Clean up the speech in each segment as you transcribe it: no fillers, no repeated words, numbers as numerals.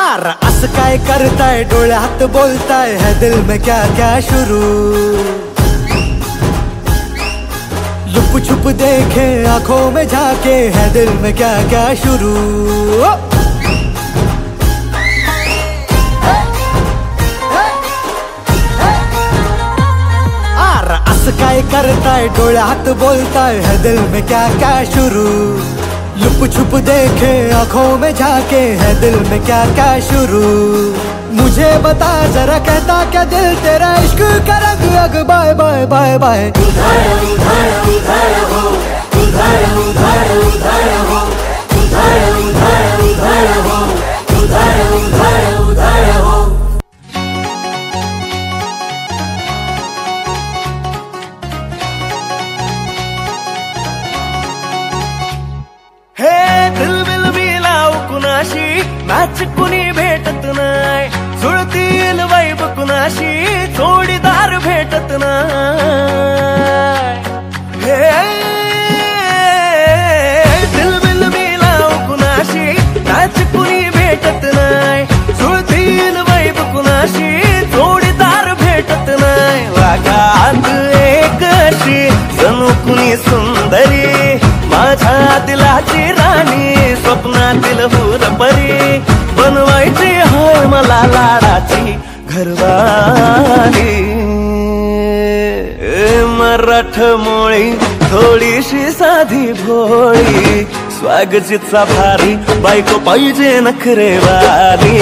असं काय करताय, डोळ्यात बोलताय, है दिल में क्या क्या शुरू। लुप छुप देखे आंखों में झाके, है दिल में क्या क्या शुरू। असं काय करताय, डोळ्यात बोलताय, है दिल में क्या क्या शुरू। लुप छुप देखे आंखों में झाके, है दिल में क्या क्या शुरू। मुझे बता जरा कहता क्या दिल तेरा, इश्क का रंग अग बाय बाय बाय बाय। उधार उधार उधार हो, उधार उधार उधार हो, उधार उधार उधार हो, उधार उधार उधार हो। मॅच कुणी भेटत नाय, जुळतील वाईब कुणाशी जोडीदार भेटत नाय। हे दिलबिल मिलाव कुणाशी मॅच कुणी भेटत नाय, जुळतील वाईब कुणाशी जोडीदार भेटत नाय। वागात एक अशी जणू कुणी सुंदरी, माझ्या दिलाची राणी, स्वप्नातील हुरपरी, बनवायची हाय मला लाडाची घरवाली। मराठमोळी थोडीशी साधी भोळी, स्वागतीचा भारी बायको पाहिजे नखरेवाली।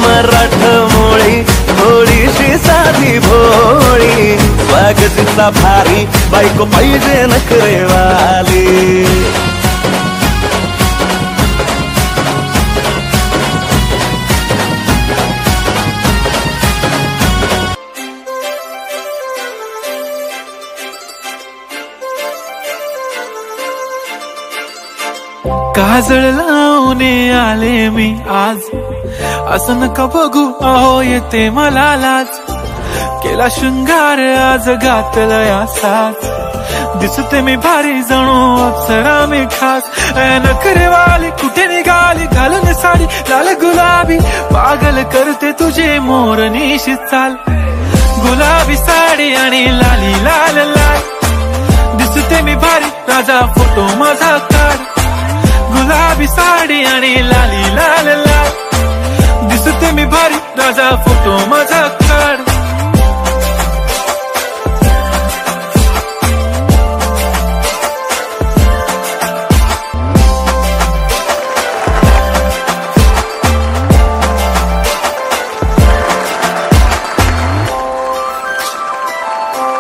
मराठमोळी थोडीशी साधी भोळी, स्वागतीचा भारी बायको पाहिजे नखरेवाली। काजळ लावणे आले मी आज, असं नका बघू अहो येते मला लाज। केला शृंगार आज घातलं असाच, दिसते मी भारी जणू अप्सरा मी खास। नखरेवाली कुठे निघाली घालून साडी लाल गुलाबी, पागल करते तुझे मोरनीशी चाल। गुलाबी साडी आणि लाली लाल लाल, दिसते मी भारी राजा फोटो माझा काढ। गुलाबी साडी आणि लाली लाल लाल, दिसते मी भारी राजा फोटो माझा